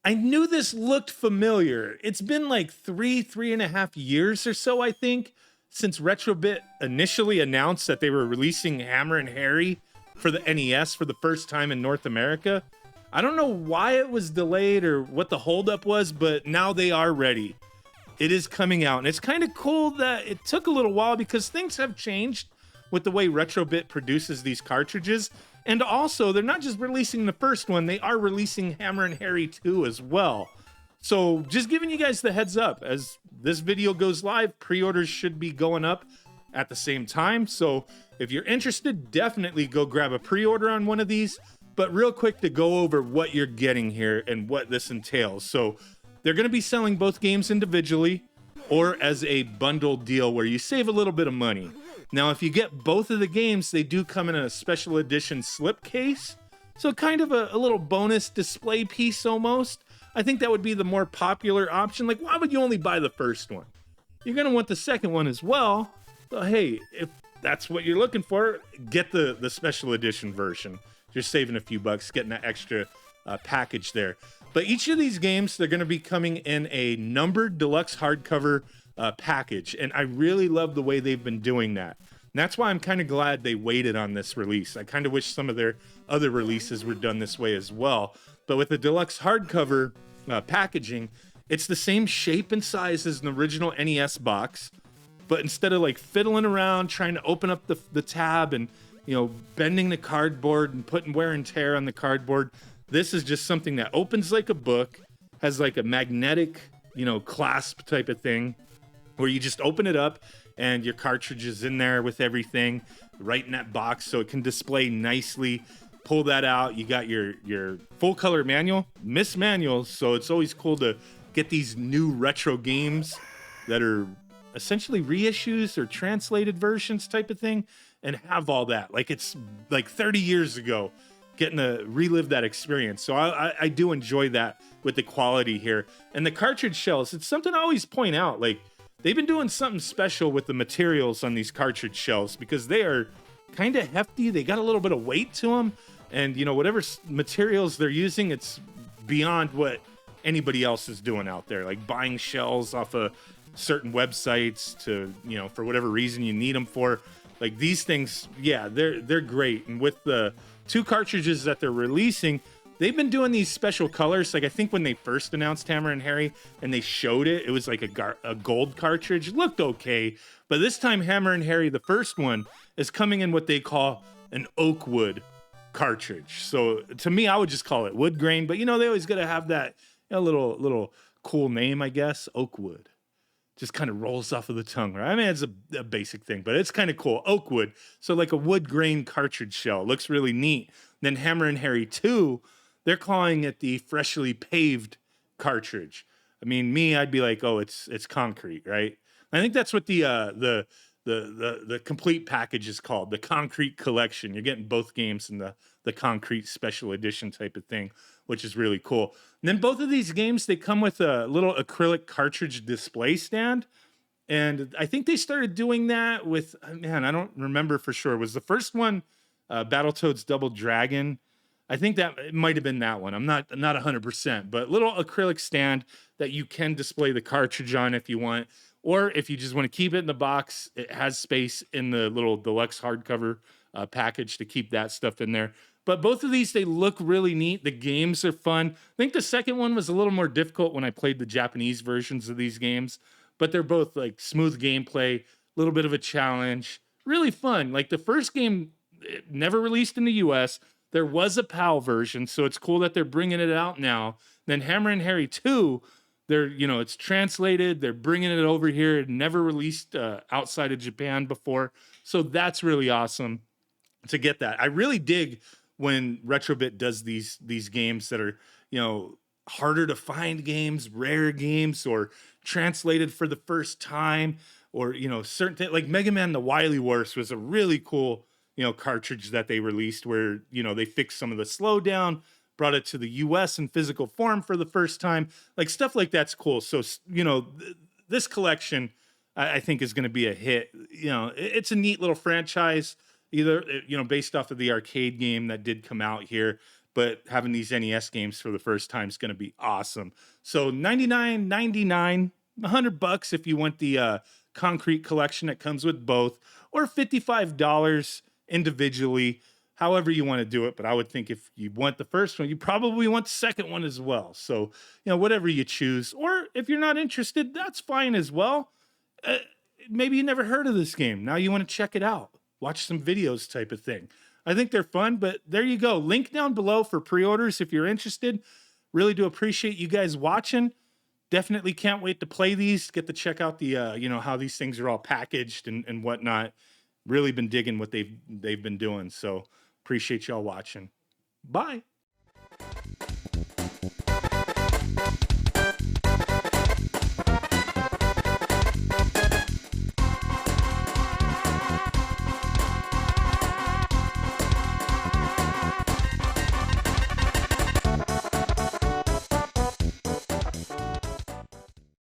I knew this looked familiar. It's been like 3.5 years or so, I think, since Retrobit initially announced that they were releasing Hammer and Harry for the NES for the first time in North America. I don't know why it was delayed or what the holdup was, but now they are ready. It is coming out, and it's kind of cool that it took a little while because things have changed with the way Retrobit produces these cartridges. And also, they're not just releasing the first one, they are releasing Hammer and Harry 2 as well. So just giving you guys the heads up, as this video goes live, pre-orders should be going up at the same time. So if you're interested, definitely go grab a pre-order on one of these. But real quick to go over what you're getting here and what this entails. So they're going to be selling both games individually or as a bundle deal where you save a little bit of money. Now, if you get both of the games, they do come in a special edition slipcase. So kind of a little bonus display piece almost. I think that would be the more popular option. Like, why would you only buy the first one? You're going to want the second one as well. So, hey, if that's what you're looking for, get the special edition version. You're saving a few bucks, getting that extra package there. But each of these games, they're going to be coming in a numbered deluxe hardcover package. And I really love the way they've been doing that. And that's why I'm kind of glad they waited on this release. I kind of wish some of their other releases were done this way as well. But with the deluxe hardcover packaging, it's the same shape and size as an original NES box. But instead of like fiddling around, trying to open up the tab and, you know, bending the cardboard and putting wear and tear on the cardboard, this is just something that opens like a book, has like a magnetic, you know, clasp type of thing where you just open it up and your cartridge is in there with everything right in that box so it can display nicely. Pull that out. You got your full color manual, Miss Manuals. So it's always cool to get these new retro games that are essentially reissues or translated versions type of thing and have all that. Like it's like 30 years ago, getting to relive that experience. So I do enjoy that with the quality here. And the cartridge shells, it's something I always point out. Like they've been doing something special with the materials on these cartridge shells because they are kind of hefty. They got a little bit of weight to them. And, you know, whatever materials they're using, it's beyond what anybody else is doing out there. Like buying shells off of certain websites to, you know, for whatever reason you need them for. Like these things, yeah, they're great. And with the 2 cartridges that they're releasing, they've been doing these special colors. Like I think when they first announced Hammer and Harry and they showed it, it was like a gold cartridge. It looked okay. But this time Hammer and Harry, the first one, is coming in what they call an oak wood cartridge. So to me, I would just call it wood grain. But you know, they always got to have that, you know, little cool name, I guess. Oak wood. Just kind of rolls off of the tongue, right? I mean, it's a basic thing, but it's kind of cool. Oak wood. So like a wood grain cartridge shell. Looks really neat. Then Hammer and Harry 2, they're calling it the freshly paved cartridge. I mean, I'd be like, oh, it's concrete, right? I think that's what the complete package is called, the Concrete Collection. You're getting both games in the Concrete Special Edition type of thing, which is really cool. And then both of these games, they come with a little acrylic cartridge display stand. And I think they started doing that with, man, I don't remember for sure. Was the first one Battletoads Double Dragon? I think that it might have been that one. I'm not 100%, but little acrylic stand that you can display the cartridge on if you want. Or if you just want to keep it in the box, it has space in the little deluxe hardcover package to keep that stuff in there. But both of these, they look really neat. The games are fun. I think the second one was a little more difficult when I played the Japanese versions of these games. But they're both like smooth gameplay, a little bit of a challenge. Really fun. Like the first game, it never released in the US. There was a PAL version, so it's cool that they're bringing it out now. Then Hammer and Harry 2, it's translated. They're bringing it over here. It never released outside of Japan before. So that's really awesome to get that. I really dig when Retrobit does these games that are, you know, harder to find games, rare games, or translated for the first time, or, you know, certain things like Mega Man The Wily Wars was a really cool, you know, cartridge that they released where, you know, they fixed some of the slowdown, brought it to the US in physical form for the first time. Like stuff like that's cool. So, you know, this collection I think is going to be a hit. You know, it's a neat little franchise, either, you know, based off of the arcade game that did come out here. but having these NES games for the first time is going to be awesome. So $99.99, $100 if you want the concrete collection that comes with both, or $55 individually, however you want to do it. But I would think if you want the first one, you probably want the second one as well. So, whatever you choose, or if you're not interested, that's fine as well. Maybe you never heard of this game. Now you want to check it out, watch some videos type of thing. I think they're fun, but there you go. Link down below for pre-orders if you're interested. Really do appreciate you guys watching. Definitely can't wait to play these, get to check out the, how these things are all packaged and whatnot. Really been digging what they've been doing. So appreciate y'all watching. Bye.